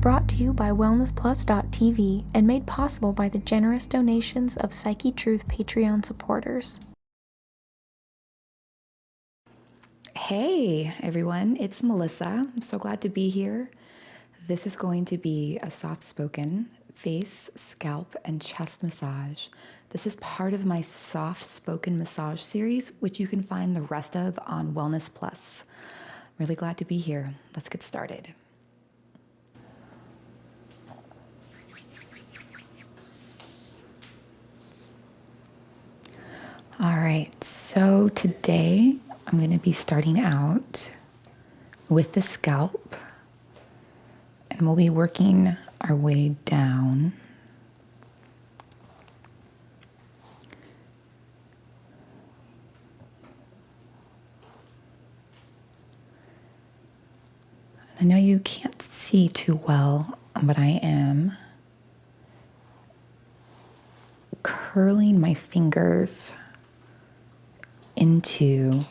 brought to you by wellnessplus.tv and made possible by the generous donations of Psychetruth Patreon supporters. Hey everyone, it's Melissa. I'm so glad to be here. This is going to be a soft-spoken face, scalp, and chest massage. This is part of my soft-spoken massage series, which you can find the rest of on Wellness Plus. I'm really glad to be here. Let's get started. All right, so today I'm going to be starting out with the scalp, and we'll be working our way down. I know you can't see too well, but I am curling my fingers into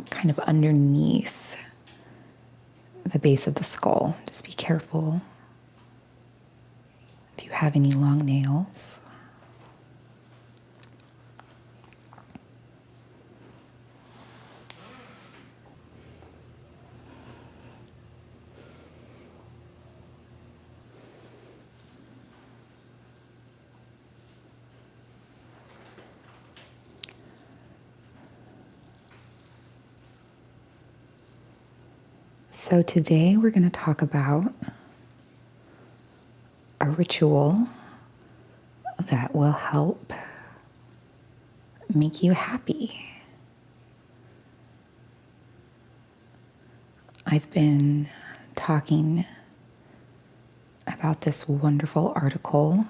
kind of underneath the base of the skull. Just be careful if you have any long nails. So today we're going to talk about a ritual that will help make you happy. I've been talking about this wonderful article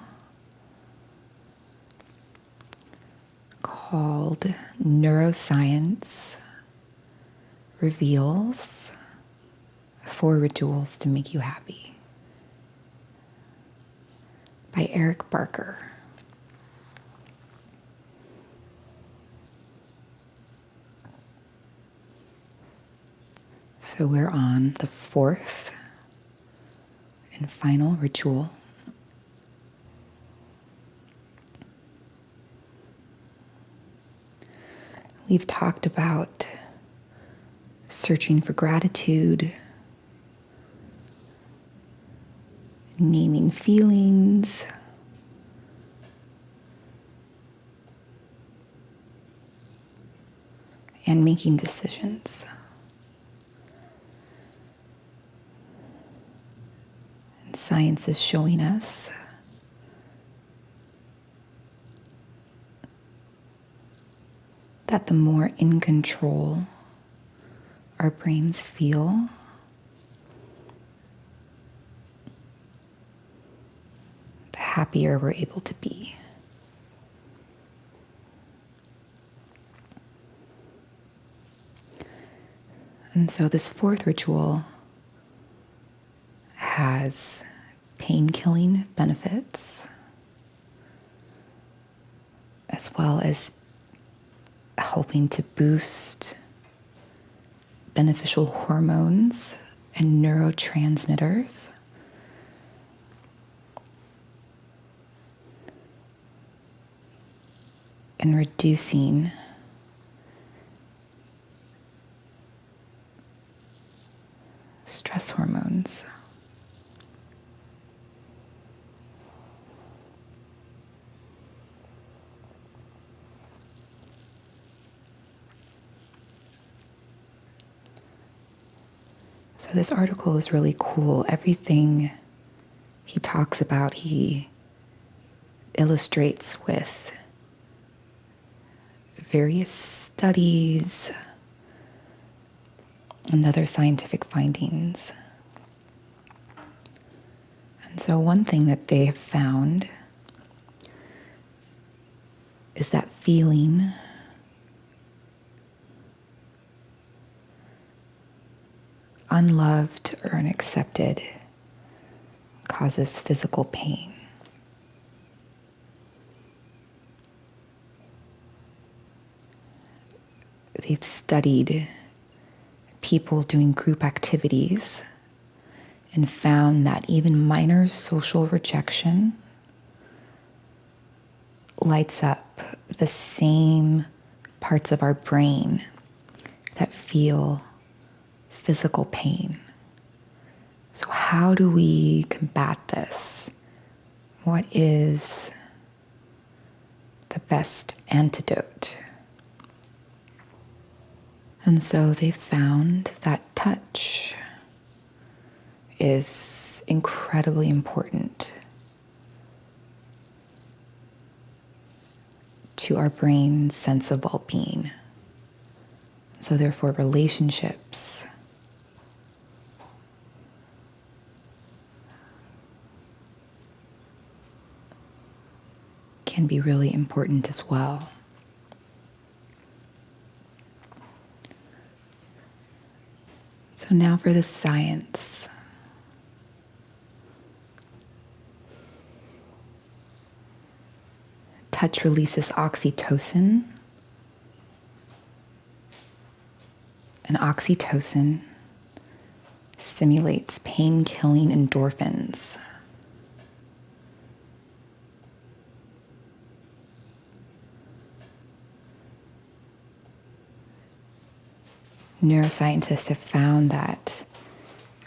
called Neuroscience Reveals 4 Rituals to Make You Happy by Eric Barker. So we're on the 4th and final ritual. We've talked about searching for gratitude, naming feelings, and making decisions. And science is showing us that the more in control our brains feel, happier we're able to be. And so this 4th ritual has pain-killing benefits, as well as helping to boost beneficial hormones and neurotransmitters, and reducing stress hormones. So this article is really cool. Everything he talks about, he illustrates with various studies and other scientific findings. And so one thing that they have found is that feeling unloved or unaccepted causes physical pain. They've studied people doing group activities and found that even minor social rejection lights up the same parts of our brain that feel physical pain. So how do we combat this? What is the best antidote? And so they found that touch is incredibly important to our brain's sense of well-being. So therefore, relationships can be really important as well. So now for the science. Touch releases oxytocin. And oxytocin stimulates pain-killing endorphins. Neuroscientists have found that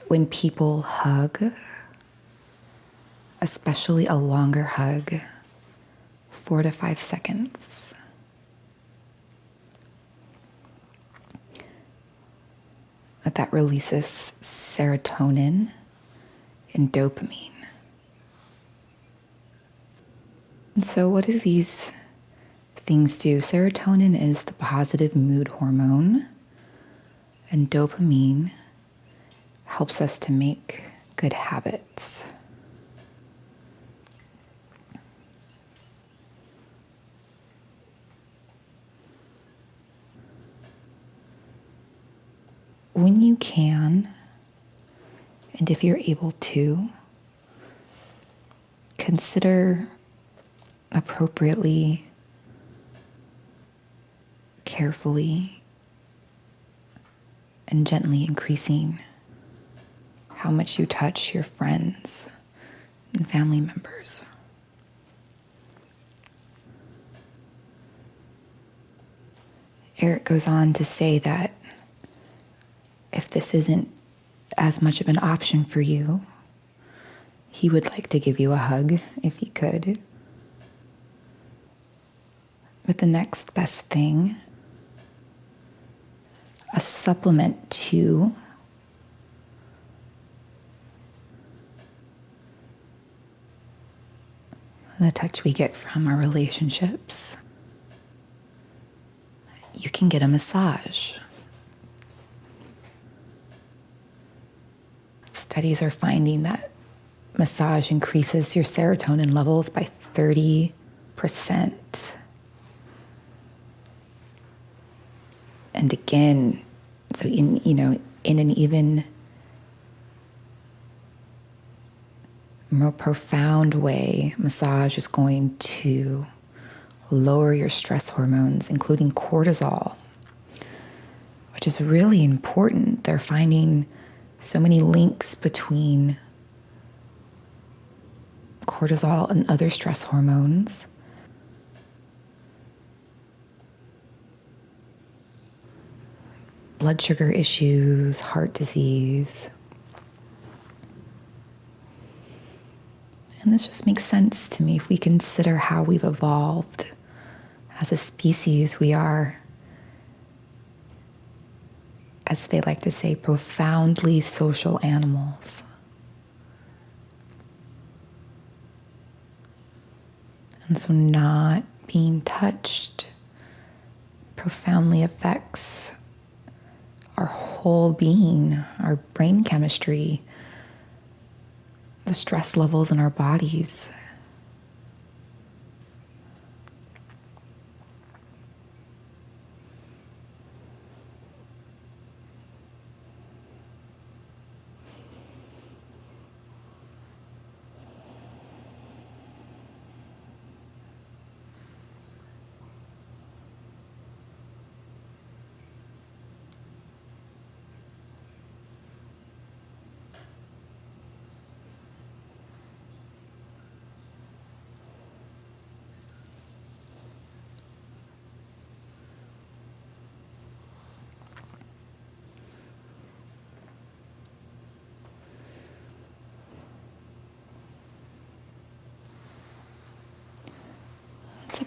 when people hug, especially a longer hug, 4 to 5 seconds, that releases serotonin and dopamine. And so what do these things do? Serotonin is the positive mood hormone, and dopamine helps us to make good habits. When you can, and if you're able to, consider appropriately, carefully, and gently increasing how much you touch your friends and family members. Eric goes on to say that if this isn't as much of an option for you, he would like to give you a hug if he could. But the next best thing, a supplement to the touch we get from our relationships, you can get a massage. Studies are finding that massage increases your serotonin levels by 30%. And again, so in an even more profound way, massage is going to lower your stress hormones, including cortisol, which is really important. They're finding so many links between cortisol and other stress hormones. Blood sugar issues, heart disease. And this just makes sense to me if we consider how we've evolved. As a species, we are, as they like to say, profoundly social animals. And so not being touched profoundly affects our whole being, our brain chemistry, the stress levels in our bodies.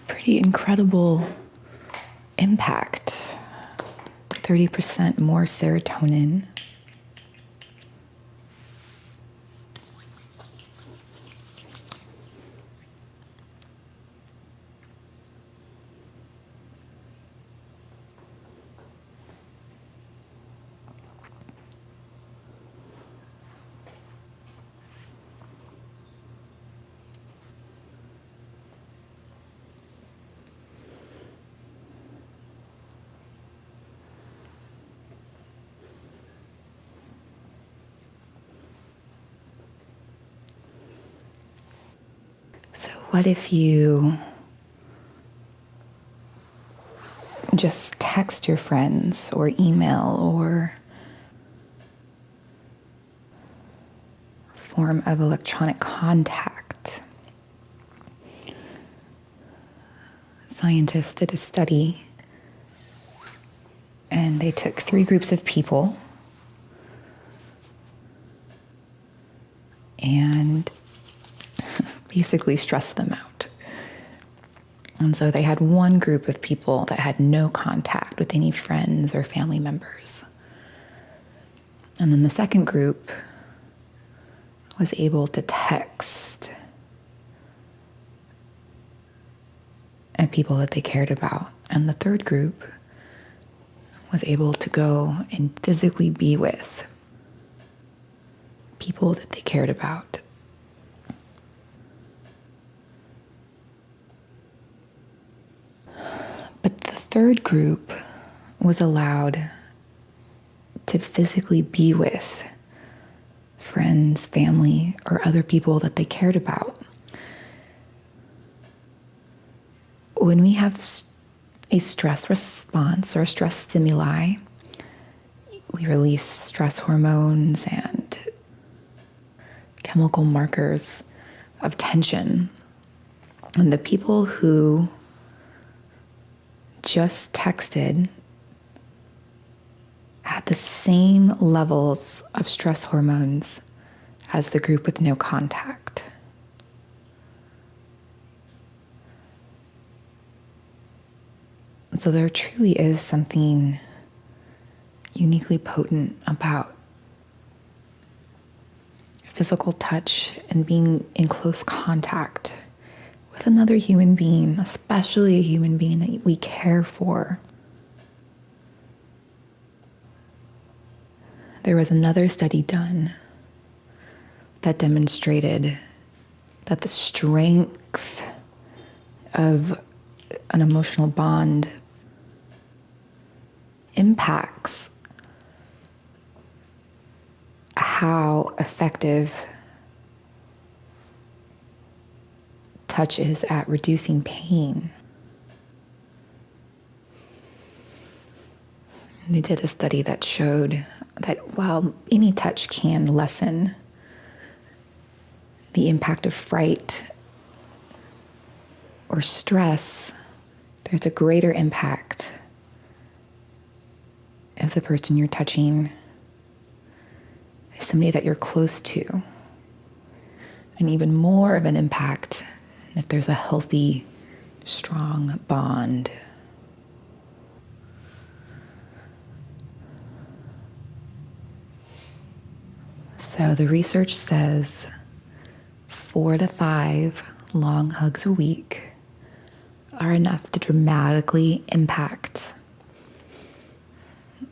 pretty incredible impact. 30% more serotonin. So what if you just text your friends or email or form of electronic contact? Scientists did a study and they took 3 groups of people and basically stressed them out. And so they had one group of people that had no contact with any friends or family members. And then the second group was able to text and people that they cared about. And the third group was able to go and physically be with people that they cared about. But the third group was allowed to physically be with friends, family, or other people that they cared about. When we have a stress response or a stress stimuli, we release stress hormones and chemical markers of tension. And the people who just texted had the same levels of stress hormones as the group with no contact. So there truly is something uniquely potent about physical touch and being in close contact with another human being, especially a human being that we care for. There was another study done that demonstrated that the strength of an emotional bond impacts how effective touch is at reducing pain. They did a study that showed that while any touch can lessen the impact of fright or stress, there's a greater impact if the person you're touching is somebody that you're close to, and even more of an impact if there's a healthy, strong bond. So the research says 4 to 5 long hugs a week are enough to dramatically impact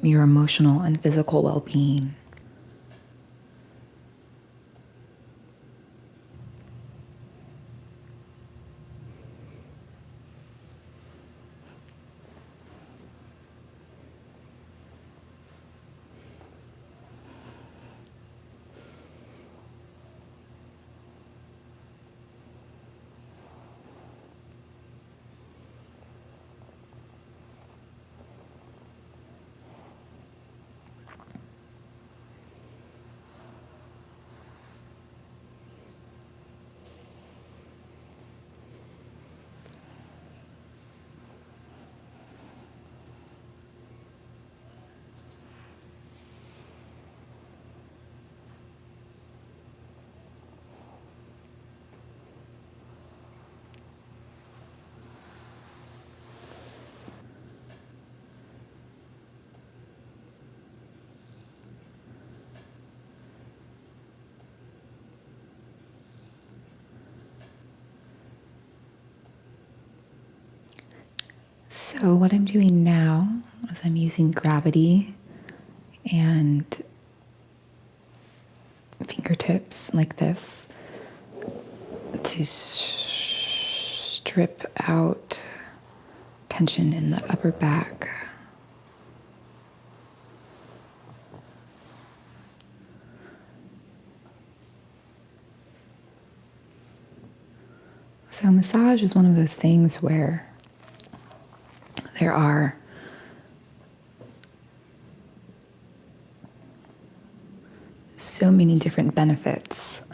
your emotional and physical well-being. So what I'm doing now is I'm using gravity and fingertips like this to strip out tension in the upper back. So massage is one of those things where there are so many different benefits.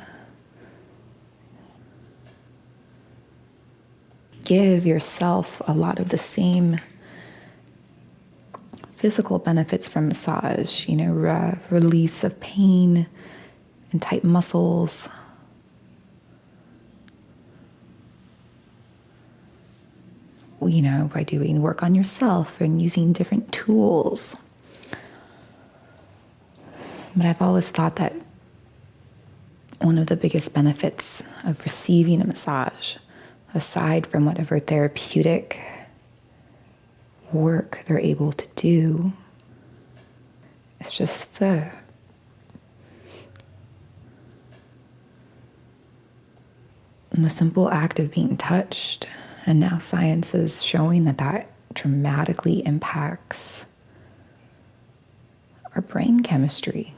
Give yourself a lot of the same physical benefits from massage, release of pain and tight muscles. By doing work on yourself and using different tools. But I've always thought that one of the biggest benefits of receiving a massage, aside from whatever therapeutic work they're able to do, is just the simple act of being touched. And now science is showing that dramatically impacts our brain chemistry,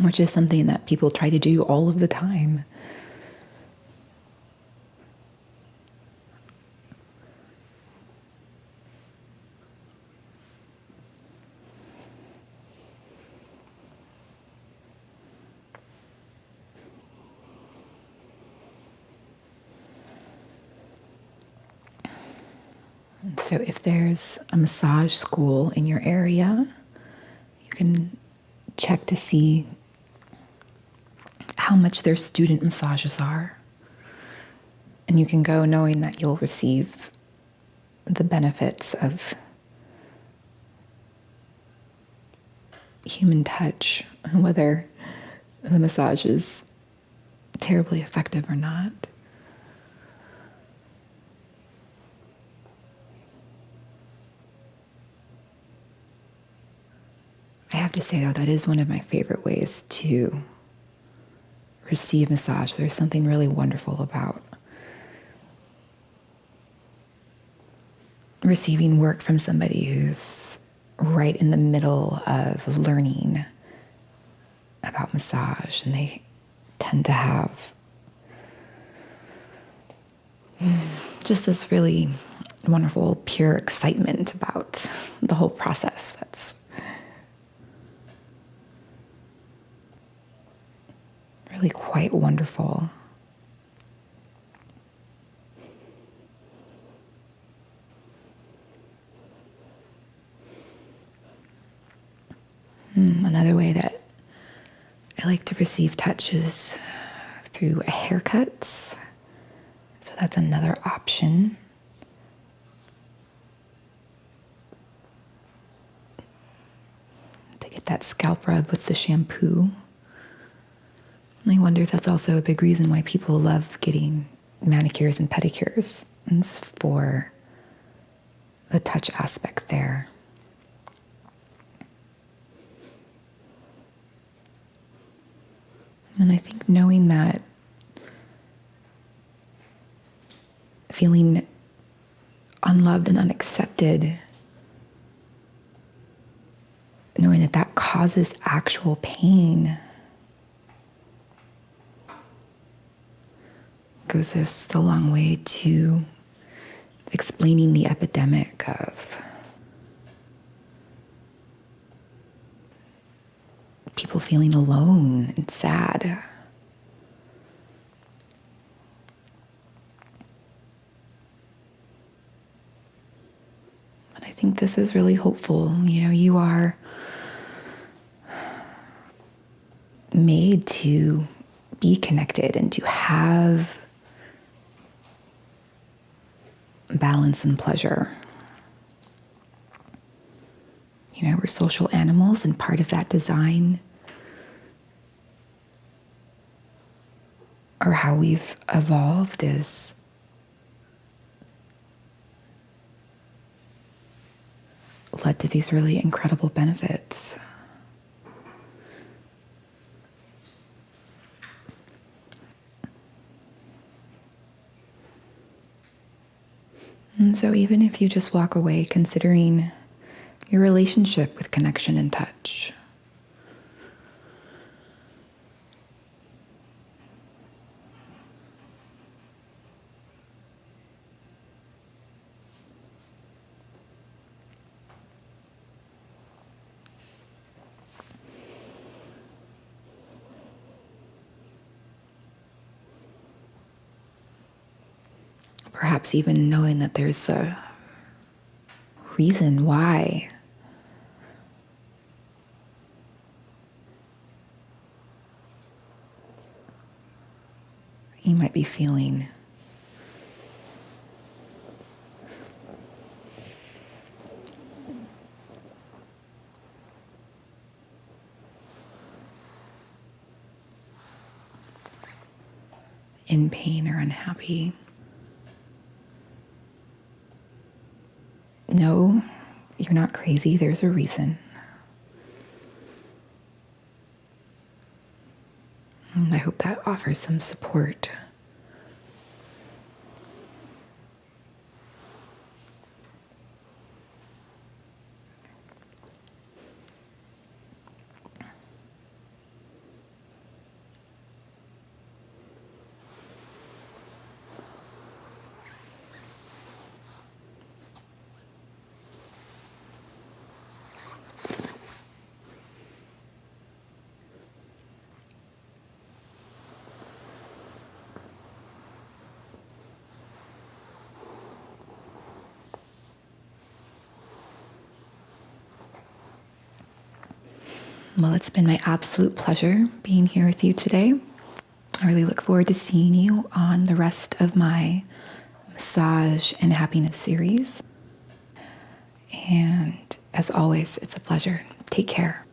which is something that people try to do all of the time. So if there's a massage school in your area, you can check to see how much their student massages are. And you can go knowing that you'll receive the benefits of human touch, whether the massage is terribly effective or not. I have to say, though, that is one of my favorite ways to receive massage. There's something really wonderful about receiving work from somebody who's right in the middle of learning about massage, and they tend to have just this really wonderful, pure excitement about the whole process. That's really quite wonderful. Another way that I like to receive touch is through haircuts. So that's another option. To get that scalp rub with the shampoo. And I wonder if that's also a big reason why people love getting manicures and pedicures. It's for the touch aspect there. And I think knowing that, feeling unloved and unaccepted, knowing that that causes actual pain, goes just a long way to explaining the epidemic of people feeling alone and sad. But I think this is really hopeful. You are made to be connected and to have balance and pleasure. We're social animals, and part of that design, or how we've evolved, is to these really incredible benefits. And so even if you just walk away considering your relationship with connection and touch, perhaps even knowing that there's a reason why you might be feeling in pain or unhappy. No, you're not crazy. There's a reason. And I hope that offers some support. Well, it's been my absolute pleasure being here with you today. I really look forward to seeing you on the rest of my massage and happiness series. And as always, it's a pleasure. Take care.